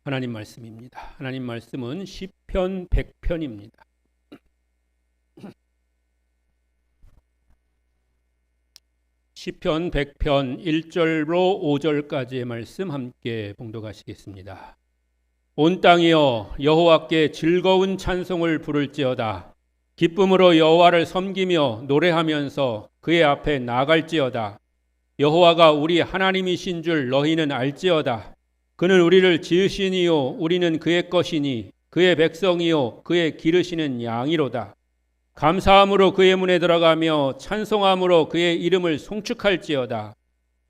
하나님 말씀입니다. 하나님 말씀은 시편 100편입니다. 시편 100편 1절로 5절까지의 말씀 함께 봉독하시겠습니다. 온 땅이여 여호와께 즐거운 찬송을 부를지어다. 기쁨으로 여호와를 섬기며 노래하면서 그의 앞에 나아갈지어다. 여호와가 우리 하나님이신 줄 너희는 알지어다. 그는 우리를 지으시니요 우리는 그의 것이니 그의 백성이요 그의 기르시는 양이로다. 감사함으로 그의 문에 들어가며 찬송함으로 그의 이름을 송축할지어다.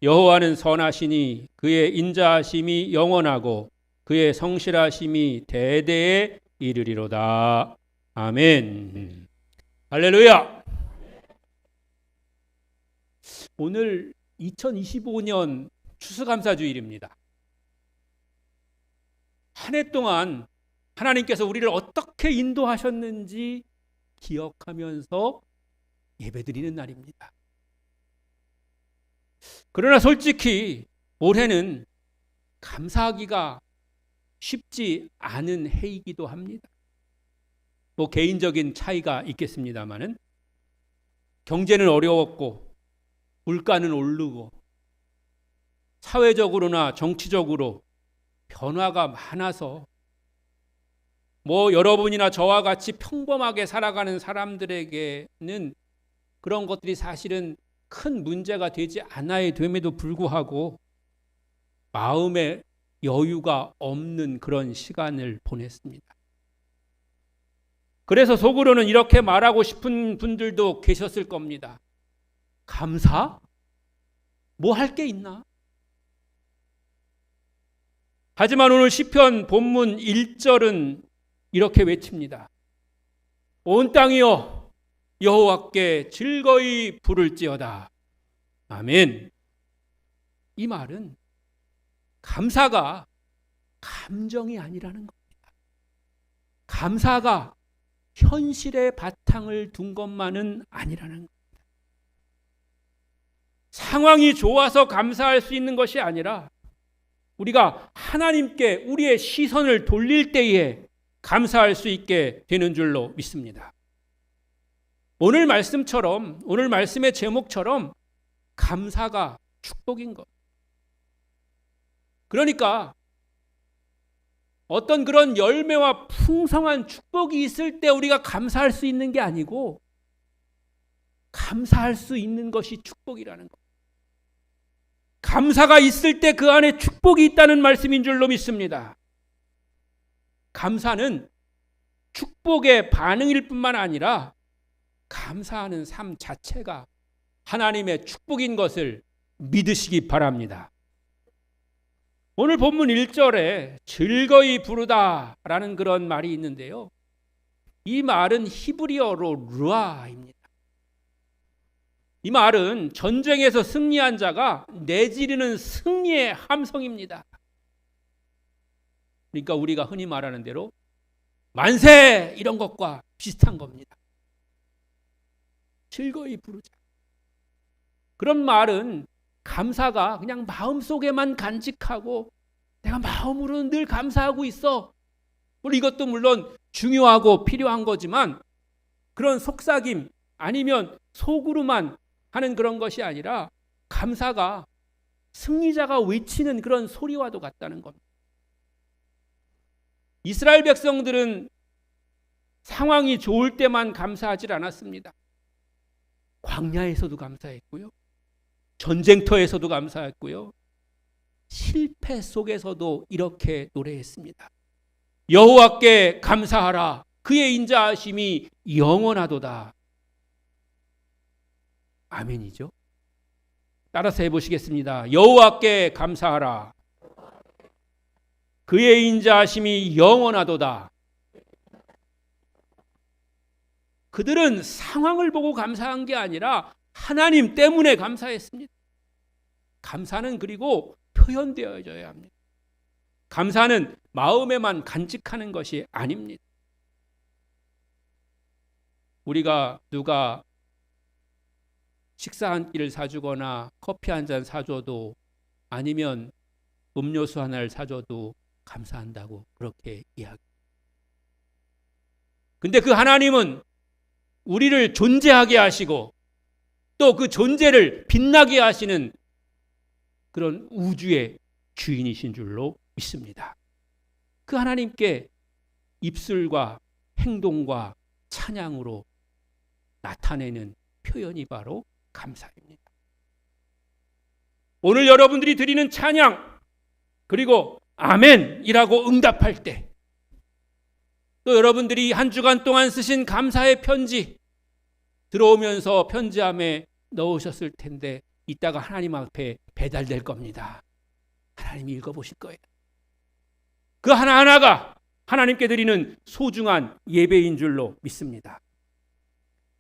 여호와는 선하시니 그의 인자하심이 영원하고 그의 성실하심이 대대에 이르리로다. 아멘. 할렐루야. 오늘 2025년 추수감사주일입니다. 한 해 동안 하나님께서 우리를 어떻게 인도하셨는지 기억하면서 예배드리는 날입니다. 그러나 솔직히 올해는 감사하기가 쉽지 않은 해이기도 합니다. 뭐 개인적인 차이가 있겠습니다만은 경제는 어려웠고 물가는 오르고 사회적으로나 정치적으로 변화가 많아서 뭐 여러분이나 저와 같이 평범하게 살아가는 사람들에게는 그런 것들이 사실은 큰 문제가 되지 않아야 됨에도 불구하고 마음에 여유가 없는 그런 시간을 보냈습니다. 그래서 속으로는 이렇게 말하고 싶은 분들도 계셨을 겁니다. 감사? 뭐 할 게 있나? 하지만 오늘 시편 본문 1절은 이렇게 외칩니다. 온 땅이여 여호와께 즐거이 부를지어다. 아멘. 이 말은 감사가 감정이 아니라는 겁니다. 감사가 현실의 바탕을 둔 것만은 아니라는 겁니다. 상황이 좋아서 감사할 수 있는 것이 아니라 우리가 하나님께 우리의 시선을 돌릴 때에 감사할 수 있게 되는 줄로 믿습니다. 오늘 말씀처럼, 오늘 말씀의 제목처럼 감사가 축복인 것. 그러니까 어떤 그런 열매와 풍성한 축복이 있을 때 우리가 감사할 수 있는 게 아니고 감사할 수 있는 것이 축복이라는 것. 감사가 있을 때 그 안에 축복이 있다는 말씀인 줄로 믿습니다. 감사는 축복의 반응일 뿐만 아니라 감사하는 삶 자체가 하나님의 축복인 것을 믿으시기 바랍니다. 오늘 본문 1절에 즐거이 부르다 라는 그런 말이 있는데요. 이 말은 히브리어로 루아입니다. 이 말은 전쟁에서 승리한 자가 내지르는 승리의 함성입니다. 그러니까 우리가 흔히 말하는 대로 만세 이런 것과 비슷한 겁니다. 즐거이 부르자. 그런 말은 감사가 그냥 마음속에만 간직하고 내가 마음으로는 늘 감사하고 있어. 물론 이것도 물론 중요하고 필요한 거지만 그런 속삭임 아니면 속으로만 하는 그런 것이 아니라 감사가 승리자가 외치는 그런 소리와도 같다는 겁니다. 이스라엘 백성들은 상황이 좋을 때만 감사하지 않았습니다. 광야에서도 감사했고요. 전쟁터에서도 감사했고요. 실패 속에서도 이렇게 노래했습니다. 여호와께 감사하라. 그의 인자하심이 영원하도다. 아멘이죠. 따라서 해보시겠습니다. 여호와께 감사하라. 그의 인자하심이 영원하도다. 그들은 상황을 보고 감사한 게 아니라 하나님 때문에 감사했습니다. 감사는 그리고 표현되어져야 합니다. 감사는 마음에만 간직하는 것이 아닙니다. 우리가 누가 식사 한 끼를 사주거나 커피 한 잔 사줘도 아니면 음료수 하나를 사줘도 감사한다고 그렇게 이야기. 근데 그 하나님은 우리를 존재하게 하시고 또 그 존재를 빛나게 하시는 그런 우주의 주인이신 줄로 믿습니다. 그 하나님께 입술과 행동과 찬양으로 나타내는 표현이 바로 감사입니다. 오늘 여러분들이 드리는 찬양 그리고 아멘이라고 응답할 때, 또 여러분들이 한 주간 동안 쓰신 감사의 편지 들어오면서 편지함에 넣으셨을 텐데 이따가 하나님 앞에 배달될 겁니다. 하나님이 읽어보실 거예요. 그 하나하나가 하나님께 드리는 소중한 예배인 줄로 믿습니다.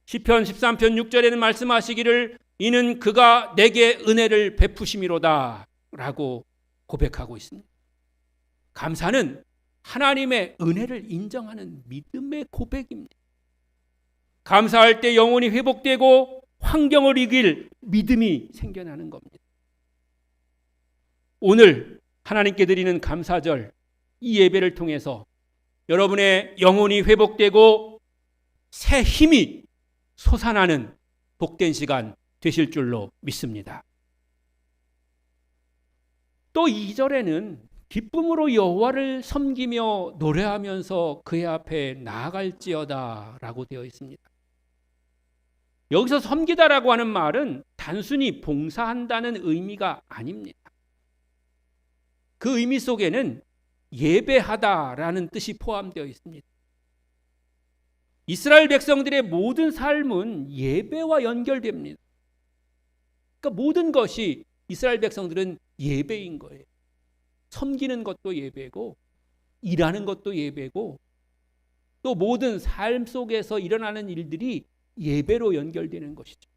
시편 13편 6절에는 말씀하시기를 이는 그가 내게 은혜를 베푸심이로다 라고 고백하고 있습니다. 감사는 하나님의 은혜를 인정하는 믿음의 고백입니다. 감사할 때 영혼이 회복되고 환경을 이길 믿음이 생겨나는 겁니다. 오늘 하나님께 드리는 감사절, 이 예배를 통해서 여러분의 영혼이 회복되고 새 힘이 솟아나는 복된 시간 되실 줄로 믿습니다. 또 2절에는 기쁨으로 여호와를 섬기며 노래하면서 그의 앞에 나아갈지어다 라고 되어 있습니다. 여기서 섬기다라고 하는 말은 단순히 봉사한다는 의미가 아닙니다. 그 의미 속에는 예배하다라는 뜻이 포함되어 있습니다. 이스라엘 백성들의 모든 삶은 예배와 연결됩니다. 그러니까 모든 것이 이스라엘 백성들은 예배인 거예요. 섬기는 것도 예배고 일하는 것도 예배고 또 모든 삶 속에서 일어나는 일들이 예배로 연결되는 것이죠.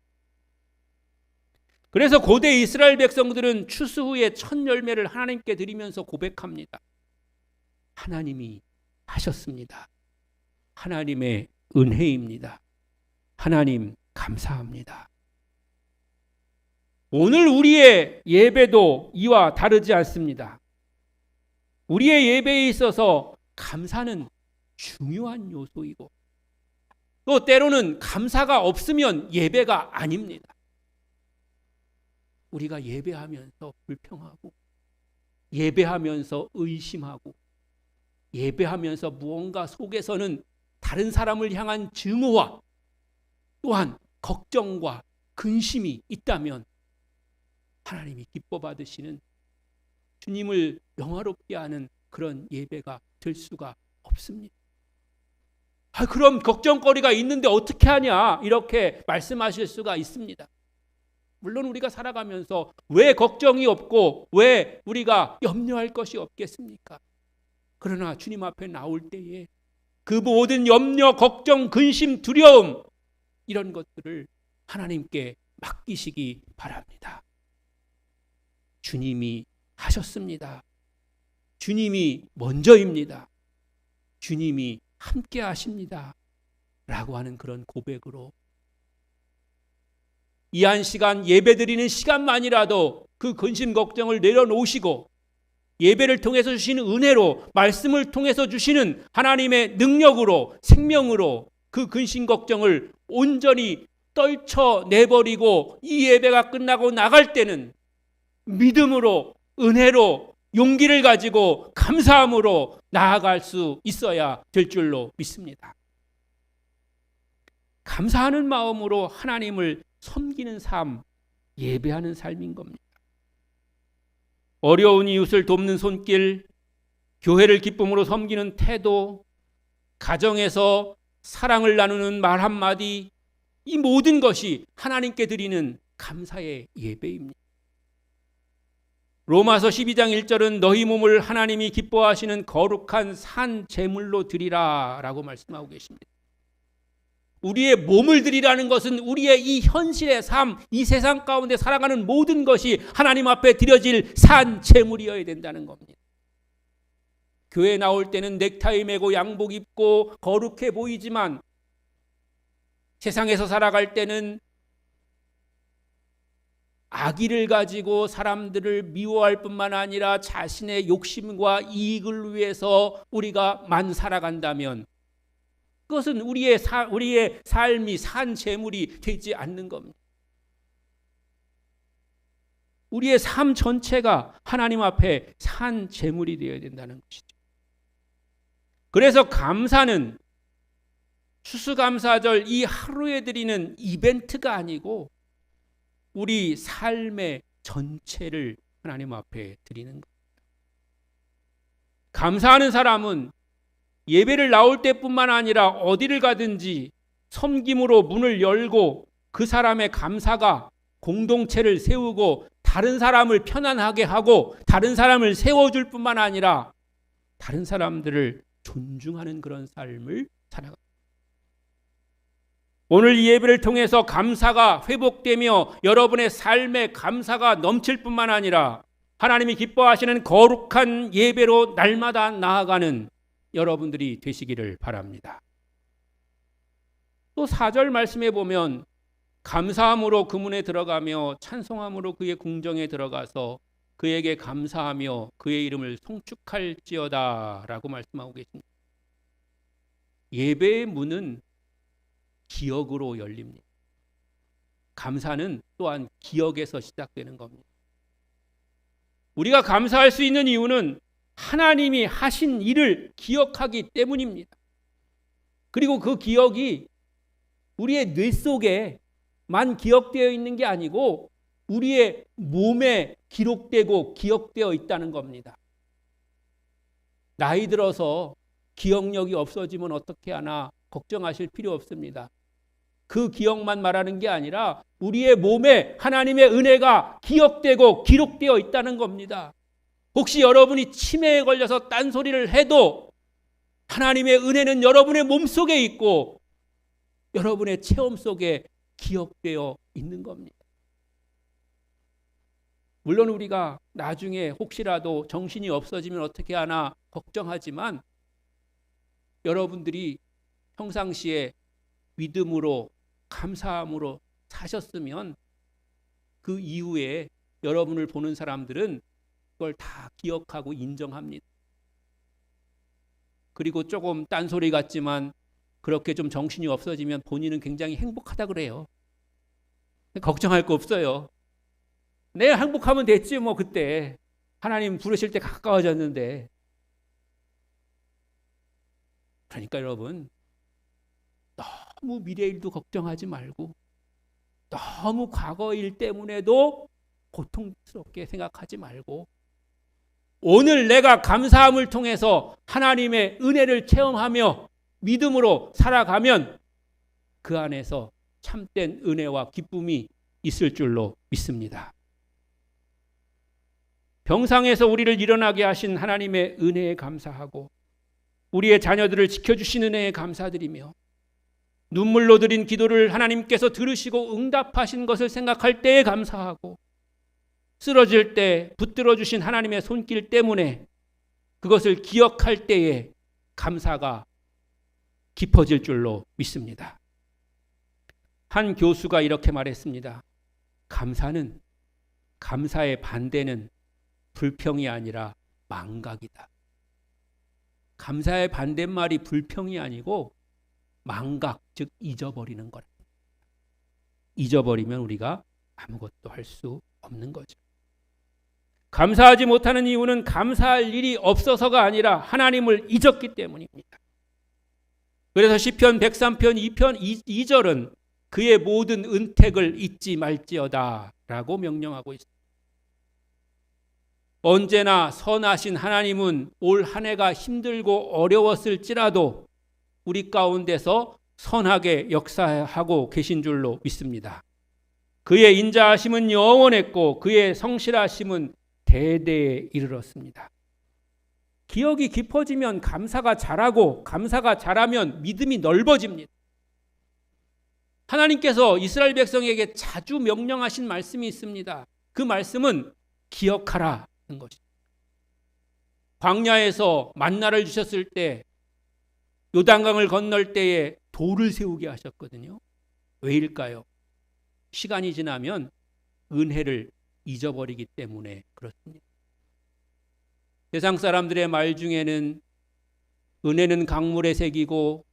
그래서 고대 이스라엘 백성들은 추수 후에 첫 열매를 하나님께 드리면서 고백합니다. 하나님이 하셨습니다. 하나님의 은혜입니다. 하나님 감사합니다. 오늘 우리의 예배도 이와 다르지 않습니다. 우리의 예배에 있어서 감사는 중요한 요소이고 또 때로는 감사가 없으면 예배가 아닙니다. 우리가 예배하면서 불평하고 예배하면서 의심하고 예배하면서 무언가 속에서는 다른 사람을 향한 증오와 또한 걱정과 근심이 있다면 하나님이 기뻐 받으시는 주님을 영화롭게 하는 그런 예배가 될 수가 없습니다. 그럼 걱정거리가 있는데 어떻게 하냐 이렇게 말씀하실 수가 있습니다. 물론 우리가 살아가면서 왜 걱정이 없고 왜 우리가 염려할 것이 없겠습니까? 그러나 주님 앞에 나올 때에 그 모든 염려, 걱정, 근심, 두려움 이런 것들을 하나님께 맡기시기 바랍니다. 주님이 하셨습니다. 주님이 먼저입니다. 주님이 함께 하십니다. 라고 하는 그런 고백으로 이 한 시간 예배드리는 시간만이라도 그 근심 걱정을 내려놓으시고 예배를 통해서 주시는 은혜로 말씀을 통해서 주시는 하나님의 능력으로 생명으로 그 근심 걱정을 온전히 떨쳐내버리고 이 예배가 끝나고 나갈 때는 믿음으로 은혜로 용기를 가지고 감사함으로 나아갈 수 있어야 될 줄로 믿습니다. 감사하는 마음으로 하나님을 섬기는 삶, 예배하는 삶인 겁니다. 어려운 이웃을 돕는 손길, 교회를 기쁨으로 섬기는 태도, 가정에서 사랑을 나누는 말 한마디, 이 모든 것이 하나님께 드리는 감사의 예배입니다. 로마서 12장 1절은 너희 몸을 하나님이 기뻐하시는 거룩한 산 제물로 드리라 라고 말씀하고 계십니다. 우리의 몸을 드리라는 것은 우리의 이 현실의 삶, 이 세상 가운데 살아가는 모든 것이 하나님 앞에 드려질 산 제물이어야 된다는 겁니다. 교회 나올 때는 넥타이 매고 양복 입고 거룩해 보이지만 세상에서 살아갈 때는 악의를 가지고 사람들을 미워할 뿐만 아니라 자신의 욕심과 이익을 위해서 우리만 살아간다면 그것은 우리의 삶이 산 재물이 되지 않는 겁니다. 우리의 삶 전체가 하나님 앞에 산 재물이 되어야 된다는 것이죠. 그래서 감사는 추수감사절 이 하루에 드리는 이벤트가 아니고 우리 삶의 전체를 하나님 앞에 드리는 겁니다. 감사하는 사람은 예배를 나올 때뿐만 아니라 어디를 가든지 섬김으로 문을 열고 그 사람의 감사가 공동체를 세우고 다른 사람을 편안하게 하고 다른 사람을 세워줄 뿐만 아니라 다른 사람들을 존중하는 그런 삶을 살아갑니다. 오늘 이 예배를 통해서 감사가 회복되며 여러분의 삶에 감사가 넘칠 뿐만 아니라 하나님이 기뻐하시는 거룩한 예배로 날마다 나아가는 여러분들이 되시기를 바랍니다. 또 4절 말씀에 보면 감사함으로 그 문에 들어가며 찬송함으로 그의 궁정에 들어가서 그에게 감사하며 그의 이름을 송축할지어다 라고 말씀하고 계십니다. 예배의 문은 기억으로 열립니다. 감사는 또한 기억에서 시작되는 겁니다. 우리가 감사할 수 있는 이유는 하나님이 하신 일을 기억하기 때문입니다. 그리고 그 기억이 우리의 뇌 속에만 기억되어 있는 게 아니고 우리의 몸에 기록되고 기억되어 있다는 겁니다. 나이 들어서 기억력이 없어지면 어떻게 하나 걱정하실 필요 없습니다. 그 기억만 말하는 게 아니라 우리의 몸에 하나님의 은혜가 기억되고 기록되어 있다는 겁니다. 혹시 여러분이 치매에 걸려서 딴소리를 해도 하나님의 은혜는 여러분의 몸속에 있고 여러분의 체험 속에 기억되어 있는 겁니다. 물론 우리가 나중에 혹시라도 정신이 없어지면 어떻게 하나 걱정하지만 여러분들이 평상시에 믿음으로 감사함으로 사셨으면 그 이후에 여러분을 보는 사람들은 그걸 다 기억하고 인정합니다. 그리고 조금 딴소리 같지만 그렇게 좀 정신이 없어지면 본인은 굉장히 행복하다 그래요. 걱정할 거 없어요. 내 행복하면 됐지 뭐 그때. 하나님 부르실 때 가까워졌는데. 그러니까 여러분 너무 미래 일도 걱정하지 말고 너무 과거 일 때문에도 고통스럽게 생각하지 말고 오늘 내가 감사함을 통해서 하나님의 은혜를 체험하며 믿음으로 살아가면 그 안에서 참된 은혜와 기쁨이 있을 줄로 믿습니다. 병상에서 우리를 일어나게 하신 하나님의 은혜에 감사하고 우리의 자녀들을 지켜주신 은혜에 감사드리며 눈물로 드린 기도를 하나님께서 들으시고 응답하신 것을 생각할 때에 감사하고 쓰러질 때 붙들어 주신 하나님의 손길 때문에 그것을 기억할 때에 감사가 깊어질 줄로 믿습니다. 한 교수가 이렇게 말했습니다. 감사의 반대는 불평이 아니라 망각이다. 감사의 반대말이 불평이 아니고 망각, 즉 잊어버리는 거라. 잊어버리면 우리가 아무것도 할 수 없는 거죠. 감사하지 못하는 이유는 감사할 일이 없어서가 아니라 하나님을 잊었기 때문입니다. 그래서 시편 103편 2편 2절은 그의 모든 은택을 잊지 말지어다 라고 명령하고 있습니다. 언제나 선하신 하나님은 올 한 해가 힘들고 어려웠을지라도 우리 가운데서 선하게 역사하고 계신 줄로 믿습니다. 그의 인자하심은 영원했고 그의 성실하심은 대대에 이르렀습니다. 기억이 깊어지면 감사가 자라고 감사가 자라면 믿음이 넓어집니다. 하나님께서 이스라엘 백성에게 자주 명령하신 말씀이 있습니다. 그 말씀은 기억하라는 것입니다. 광야에서 만나를 주셨을 때 요단강을 건널 때에 돌을 세우게 하셨거든요. 왜일까요? 시간이 지나면 은혜를 잊어버리기 때문에 그렇습니다. 세상 사람들의 말 중에는 은혜는 강물에 새기고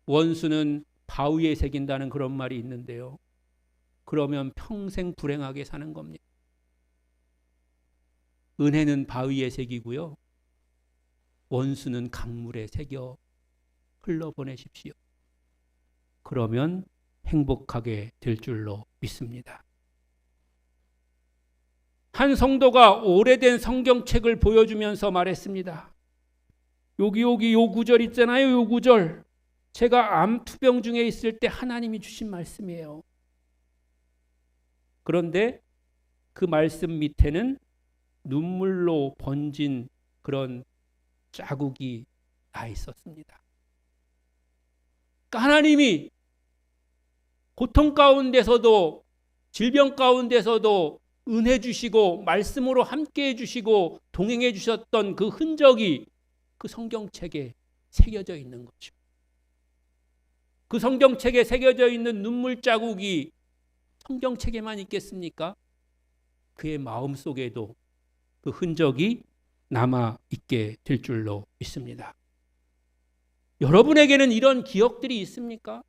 원수는 바위에 새긴다는 그런 말이 있는데요. 그러면 평생 불행하게 사는 겁니다. 은혜는 바위에 새기고요. 원수는 강물에 새겨 흘러보내십시오. 그러면 행복하게 될 줄로 믿습니다. 한 성도가 오래된 성경책을 보여주면서 말했습니다. 여기 요 구절 있잖아요. 요 구절. 제가 암투병 중에 있을 때 하나님이 주신 말씀이에요. 그런데 그 말씀 밑에는 눈물로 번진 그런 자국이 나 있었습니다. 그러니까 하나님이 고통 가운데서도 질병 가운데서도 은혜 주시고 말씀으로 함께 해주시고 동행해 주셨던 그 흔적이 그 성경책에 새겨져 있는 거죠. 그 성경책에 새겨져 있는 눈물 자국이 성경책에만 있겠습니까? 그의 마음속에도 그 흔적이 남아 있게 될 줄로 믿습니다. 여러분에게는 이런 기억들이 있습니까?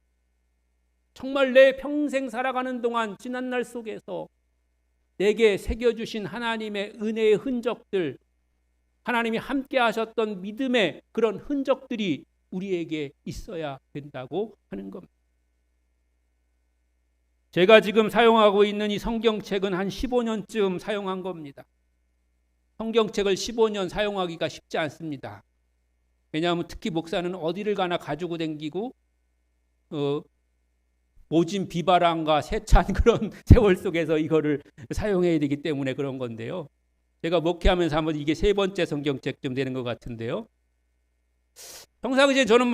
정말 내 평생 살아가는 동안 지난 날 속에서 내게 새겨주신 하나님의 은혜의 흔적들, 하나님이 함께 하셨던 믿음의 그런 흔적들이 우리에게 있어야 된다고 하는 겁니다. 제가 지금 사용하고 있는 이 성경책은 한 15년쯤 사용한 겁니다. 성경책을 15년 사용하기가 쉽지 않습니다. 왜냐하면 특히 목사는 어디를 가나 가지고 다니고 모진 비바람과 세찬 그런 세월 속에서 이거를 사용해야 되기 때문에 그런 건데요. 제가 목회하면서 한번 이게 3번째 성경책쯤 되는 것 같은데요. 평상시에 저는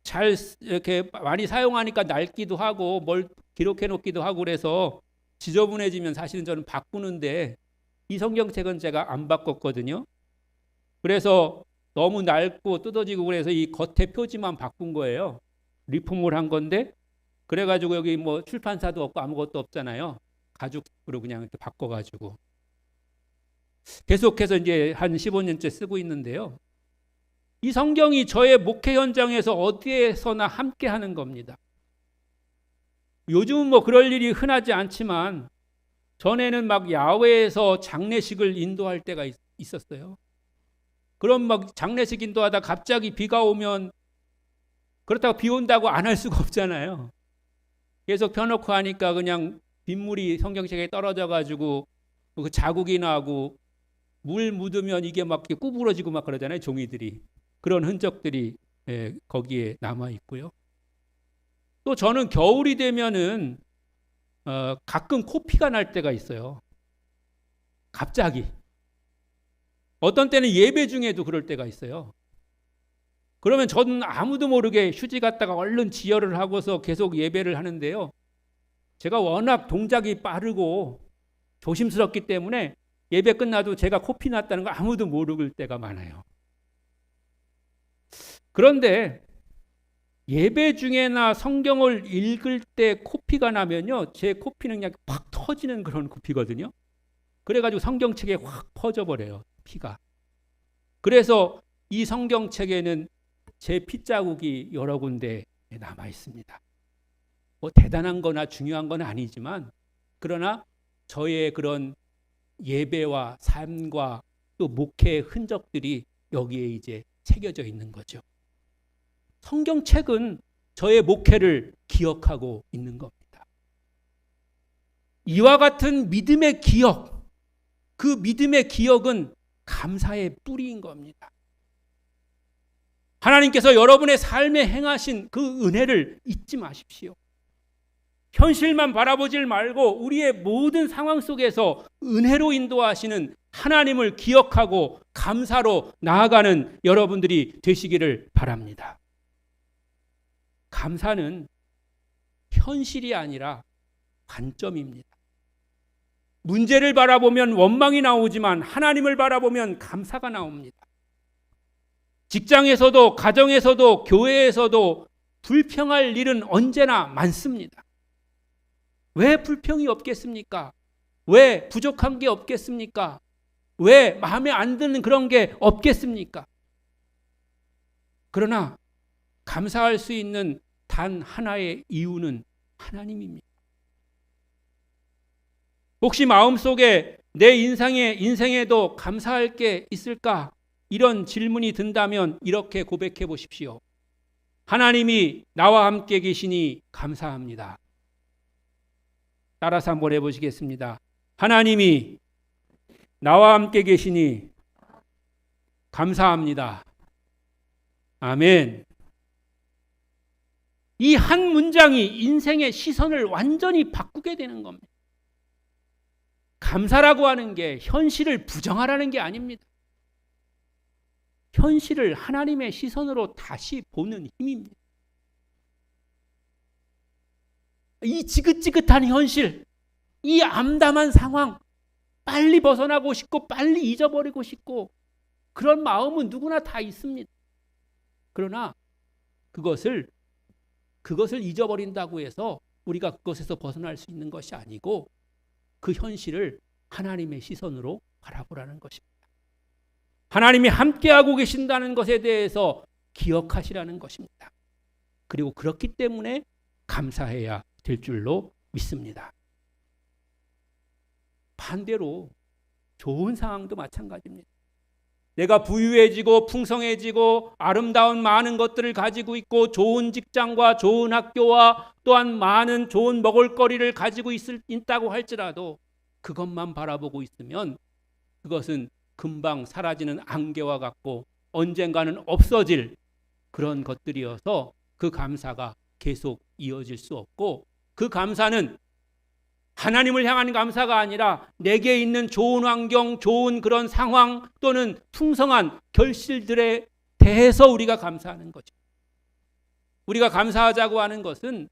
잘 이렇게 많이 사용하니까 낡기도 하고 뭘 기록해 놓기도 하고 그래서 지저분해지면 사실은 저는 바꾸는데 이 성경책은 제가 안 바꿨거든요. 그래서 너무 낡고 뜯어지고 그래서 이 겉에 표지만 바꾼 거예요. 리폼을 한 건데 그래가지고 여기 뭐 출판사도 없고 아무것도 없잖아요. 가죽으로 그냥 이렇게 바꿔가지고 계속해서 이제 한 15년째 쓰고 있는데요. 이 성경이 저의 목회 현장에서 어디에서나 함께 하는 겁니다. 요즘은 뭐 그럴 일이 흔하지 않지만 전에는 막 야외에서 장례식을 인도할 때가 있었어요. 그럼 막 장례식 인도하다 갑자기 비가 오면 그렇다고 비 온다고 안 할 수가 없잖아요. 계속 펴놓고 하니까 그냥 빗물이 성경책에 떨어져 가지고 그 자국이 나고 물 묻으면 이게 막 구부러지고 막 그러잖아요. 종이들이. 그런 흔적들이 거기에 남아 있고요. 또 저는 겨울이 되면은 가끔 코피가 날 때가 있어요. 갑자기. 어떤 때는 예배 중에도 그럴 때가 있어요. 그러면 저는 아무도 모르게 휴지 갖다가 얼른 지혈을 하고서 계속 예배를 하는데요. 제가 워낙 동작이 빠르고 조심스럽기 때문에 예배 끝나도 제가 코피 났다는 거 아무도 모를 때가 많아요. 그런데 예배 중에나 성경을 읽을 때 코피가 나면요. 제 코피는 그냥 팍 터지는 그런 코피거든요. 그래가지고 성경책에 확 퍼져버려요. 피가. 그래서 이 성경책에는 제 핏자국이 여러 군데 남아 있습니다. 뭐 대단한 거나 중요한 건 아니지만 그러나 저의 그런 예배와 삶과 또 목회의 흔적들이 여기에 이제 새겨져 있는 거죠. 성경책은 저의 목회를 기억하고 있는 겁니다. 이와 같은 믿음의 기억, 그 믿음의 기억은 감사의 뿌리인 겁니다. 하나님께서 여러분의 삶에 행하신 그 은혜를 잊지 마십시오. 현실만 바라보질 말고 우리의 모든 상황 속에서 은혜로 인도하시는 하나님을 기억하고 감사로 나아가는 여러분들이 되시기를 바랍니다. 감사는 현실이 아니라 관점입니다. 문제를 바라보면 원망이 나오지만 하나님을 바라보면 감사가 나옵니다. 직장에서도 가정에서도 교회에서도 불평할 일은 언제나 많습니다. 왜 불평이 없겠습니까? 왜 부족한 게 없겠습니까? 왜 마음에 안 드는 그런 게 없겠습니까? 그러나 감사할 수 있는 단 하나의 이유는 하나님입니다. 혹시 마음속에 내 인생에도 감사할 게 있을까? 이런 질문이 든다면 이렇게 고백해 보십시오. 하나님이 나와 함께 계시니 감사합니다. 따라서 한번 해보시겠습니다. 하나님이 나와 함께 계시니 감사합니다. 아멘. 이 한 문장이 인생의 시선을 완전히 바꾸게 되는 겁니다. 감사라고 하는 게 현실을 부정하라는 게 아닙니다. 현실을 하나님의 시선으로 다시 보는 힘입니다. 이 지긋지긋한 현실, 이 암담한 상황, 빨리 벗어나고 싶고 빨리 잊어버리고 싶고 그런 마음은 누구나 다 있습니다. 그러나 그것을 잊어버린다고 해서 우리가 그것에서 벗어날 수 있는 것이 아니고 그 현실을 하나님의 시선으로 바라보라는 것입니다. 하나님이 함께하고 계신다는 것에 대해서 기억하시라는 것입니다. 그리고 그렇기 때문에 감사해야 될 줄로 믿습니다. 반대로 좋은 상황도 마찬가지입니다. 내가 부유해지고 풍성해지고 아름다운 많은 것들을 가지고 있고 좋은 직장과 좋은 학교와 또한 많은 좋은 먹을거리를 가지고 있다고 할지라도 그것만 바라보고 있으면 그것은 금방 사라지는 안개와 같고 언젠가는 없어질 그런 것들이어서 그 감사가 계속 이어질 수 없고 그 감사는 하나님을 향한 감사가 아니라 내게 있는 좋은 환경, 좋은 그런 상황 또는 풍성한 결실들에 대해서 우리가 감사하는 거죠. 우리가 감사하자고 하는 것은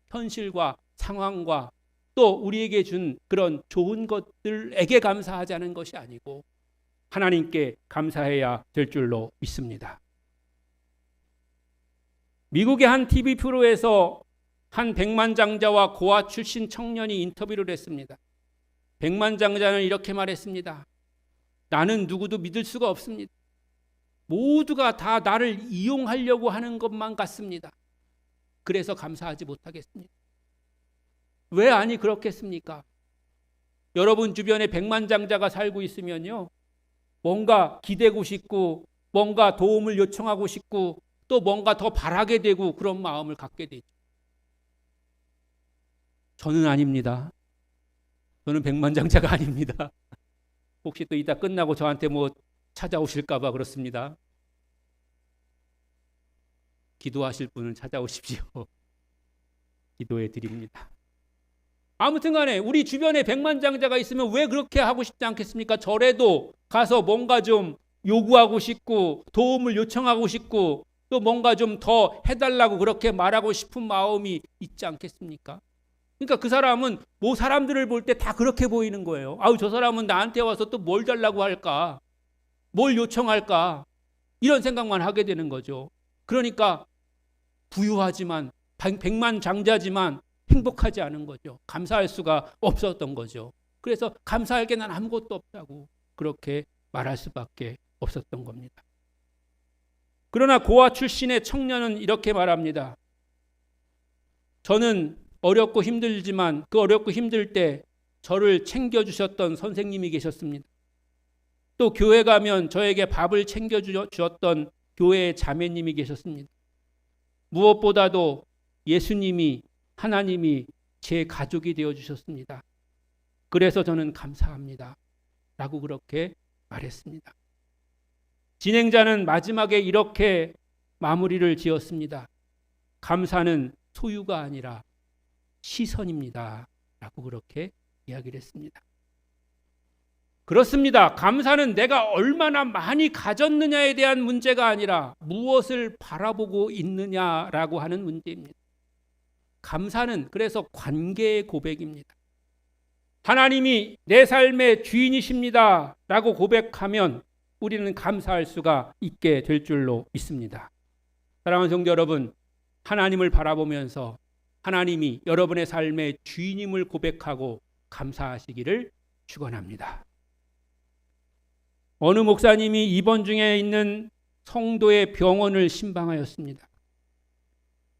현실과 상황과 또 우리에게 준 그런 좋은 것들에게 감사하자는 것이 아니고 하나님께 감사해야 될 줄로 믿습니다. 미국의 한 TV 프로에서 한 백만장자와 고아 출신 청년이 인터뷰를 했습니다. 백만장자는 이렇게 말했습니다. 나는 누구도 믿을 수가 없습니다. 모두가 다 나를 이용하려고 하는 것만 같습니다. 그래서 감사하지 못하겠습니다. 왜 아니 그렇겠습니까? 여러분 주변에 백만장자가 살고 있으면요. 뭔가 기대고 싶고 뭔가 도움을 요청하고 싶고 또 뭔가 더 바라게 되고 그런 마음을 갖게 되죠. 저는 아닙니다. 저는 백만장자가 아닙니다. 혹시 또 이따 끝나고 저한테 뭐 찾아오실까 봐 그렇습니다. 기도하실 분은 찾아오십시오. 기도해 드립니다. 아무튼 간에 우리 주변에 백만장자가 있으면 왜 그렇게 하고 싶지 않겠습니까? 절에도 가서 뭔가 좀 요구하고 싶고 도움을 요청하고 싶고 또 뭔가 좀 더 해달라고 그렇게 말하고 싶은 마음이 있지 않겠습니까? 그러니까 그 사람은 뭐 사람들을 볼 때 다 그렇게 보이는 거예요. 아우 저 사람은 나한테 와서 또 뭘 달라고 할까? 뭘 요청할까? 이런 생각만 하게 되는 거죠. 그러니까 부유하지만 백만장자지만 행복하지 않은 거죠. 감사할 수가 없었던 거죠. 그래서 감사할 게 난 아무것도 없다고 그렇게 말할 수밖에 없었던 겁니다. 그러나 고아 출신의 청년은 이렇게 말합니다. 저는 어렵고 힘들지만 그 어렵고 힘들 때 저를 챙겨주셨던 선생님이 계셨습니다. 또 교회 가면 저에게 밥을 챙겨주었던 교회의 자매님이 계셨습니다. 무엇보다도 예수님이 하나님이 제 가족이 되어주셨습니다. 그래서 저는 감사합니다. 라고 그렇게 말했습니다. 진행자는 마지막에 이렇게 마무리를 지었습니다. 감사는 소유가 아니라 시선입니다. 라고 그렇게 이야기를 했습니다. 그렇습니다. 감사는 내가 얼마나 많이 가졌느냐에 대한 문제가 아니라 무엇을 바라보고 있느냐라고 하는 문제입니다. 감사는 그래서 관계의 고백입니다. 하나님이 내 삶의 주인이십니다. 라고 고백하면 우리는 감사할 수가 있게 될 줄로 믿습니다. 사랑하는 성도 여러분, 하나님을 바라보면서 하나님이 여러분의 삶의 주인임을 고백하고 감사하시기를 축원합니다. 어느 목사님이 입원 중에 있는 성도의 병원을 신방하였습니다.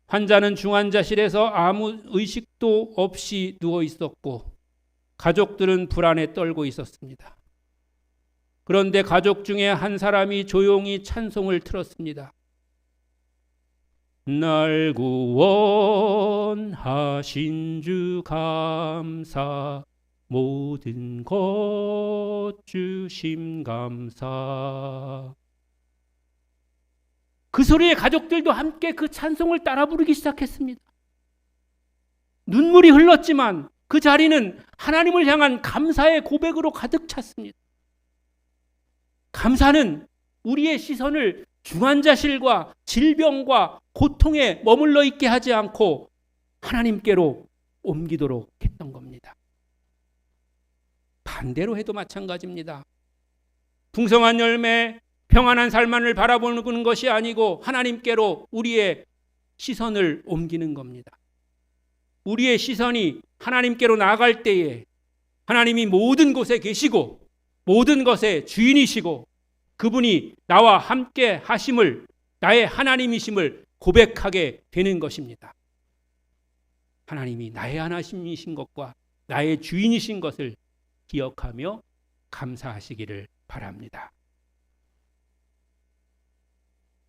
환자는 중환자실에서 아무 의식도 없이 누워 있었고 가족들은 불안에 떨고 있었습니다. 그런데 가족 중에 한 사람이 조용히 찬송을 틀었습니다. 날 구원하신 주 감사, 모든 것 주심 감사. 그 소리에 가족들도 함께 그 찬송을 따라 부르기 시작했습니다. 눈물이 흘렀지만 그 자리는 하나님을 향한 감사의 고백으로 가득 찼습니다. 감사는 우리의 시선을 중환자실과 질병과 고통에 머물러 있게 하지 않고 하나님께로 옮기도록 했던 겁니다. 반대로 해도 마찬가지입니다. 풍성한 열매, 평안한 삶만을 바라보는 것이 아니고 하나님께로 우리의 시선을 옮기는 겁니다. 우리의 시선이 하나님께로 나아갈 때에 하나님이 모든 곳에 계시고 모든 것의 주인이시고 그분이 나와 함께 하심을, 나의 하나님이심을 고백하게 되는 것입니다. 하나님이 나의 하나님이신 것과 나의 주인이신 것을 기억하며 감사하시기를 바랍니다.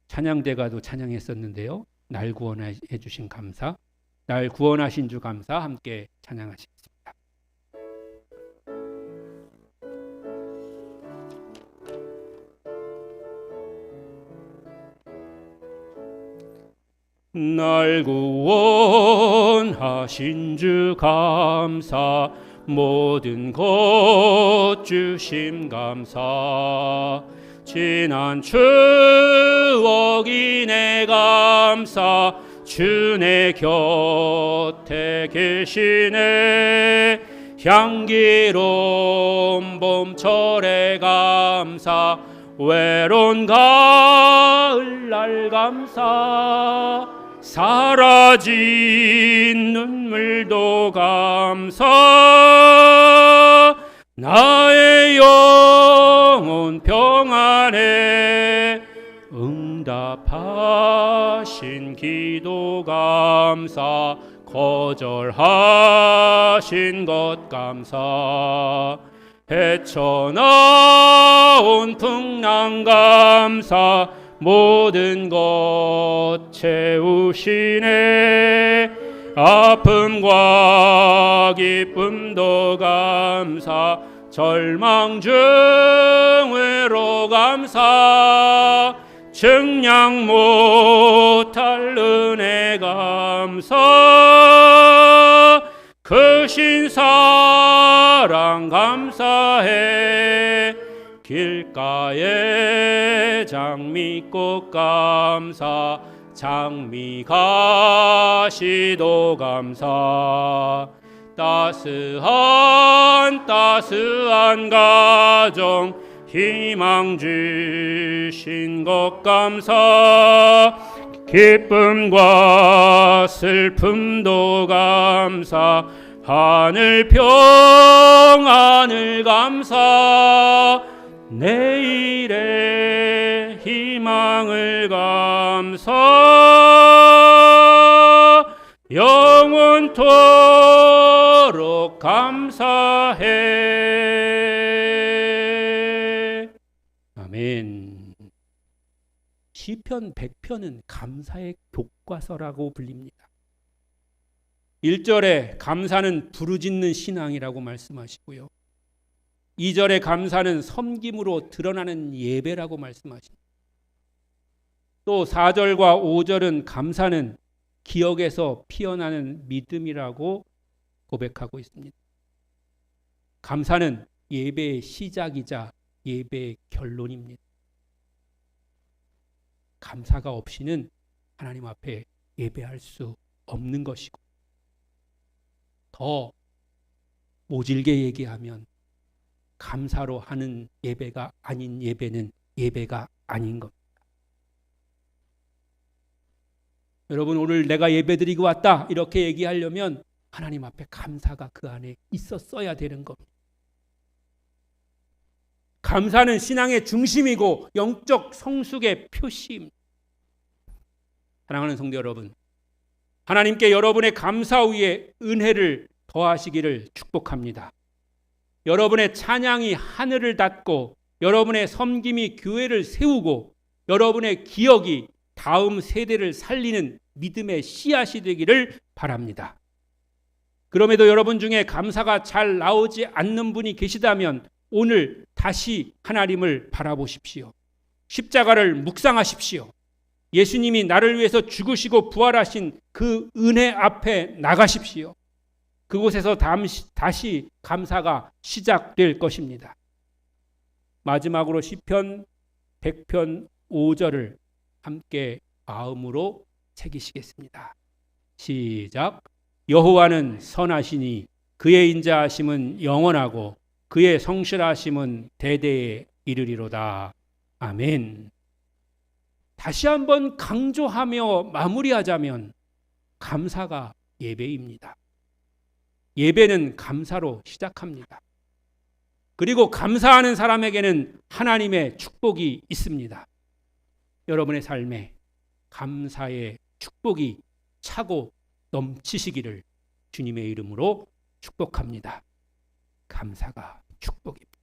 찬양대가도 찬양했었는데요. 날 구원해 주신 감사, 날 구원하신 주 감사 함께 찬양하시겠습니다. 날 구원하신 주 감사, 모든 것 주심 감사. 지난 추억이 내 감사, 주 내 곁에 계시네. 향기로운 봄철의 감사, 외로운 가을날 감사. 사라진 눈물도 감사. 나의 영혼 평안에 응답하신 기도 감사. 거절하신 것 감사. 헤쳐나온 풍랑 감사. 모든 것 채우시네. 아픔과 기쁨도 감사. 절망 중 외로 감사. 증량 못할 은혜 감사. 크신 사랑 감사해. 길가에 장미꽃 감사. 장미가시도 감사. 따스한 가정 희망 주신 것 감사. 기쁨과 슬픔도 감사. 하늘 평안을 감사. 내일의 희망을 감사. 영원토록 감사해. 아멘. 시편 100편은 감사의 교과서라고 불립니다. 1절에 감사는 부르짖는 신앙이라고 말씀하시고요. 2절에 감사는 섬김으로 드러나는 예배라고 말씀하십니다. 또 4절과 5절은 감사는 기억에서 피어나는 믿음이라고 고백하고 있습니다. 감사는 예배의 시작이자 예배의 결론입니다. 감사가 없이는 하나님 앞에 예배할 수 없는 것이고, 더 모질게 얘기하면 감사로 하는 예배가 아닌 예배는 예배가 아닌 겁니다. 여러분, 오늘 내가 예배드리고 왔다 이렇게 얘기하려면 하나님 앞에 감사가 그 안에 있었어야 되는 겁니다. 감사는 신앙의 중심이고 영적 성숙의 표시입니다. 사랑하는 성도 여러분, 하나님께 여러분의 감사 위에 은혜를 더하시기를 축복합니다. 여러분의 찬양이 하늘을 닫고 여러분의 섬김이 교회를 세우고 여러분의 기억이 다음 세대를 살리는 믿음의 씨앗이 되기를 바랍니다. 그럼에도 여러분 중에 감사가 잘 나오지 않는 분이 계시다면 오늘 다시 하나님을 바라보십시오. 십자가를 묵상하십시오. 예수님이 나를 위해서 죽으시고 부활하신 그 은혜 앞에 나가십시오. 그곳에서 다시 감사가 시작될 것입니다. 마지막으로 시편 100편 5절을 함께 마음으로 새기시겠습니다. 시작. 여호와는 선하시니 그의 인자하심은 영원하고 그의 성실하심은 대대에 이르리로다. 아멘. 다시 한번 강조하며 마무리하자면 감사가 예배입니다. 예배는 감사로 시작합니다. 그리고 감사하는 사람에게는 하나님의 축복이 있습니다. 여러분의 삶에 감사의 축복이 차고 넘치시기를 주님의 이름으로 축복합니다. 감사가 축복입니다.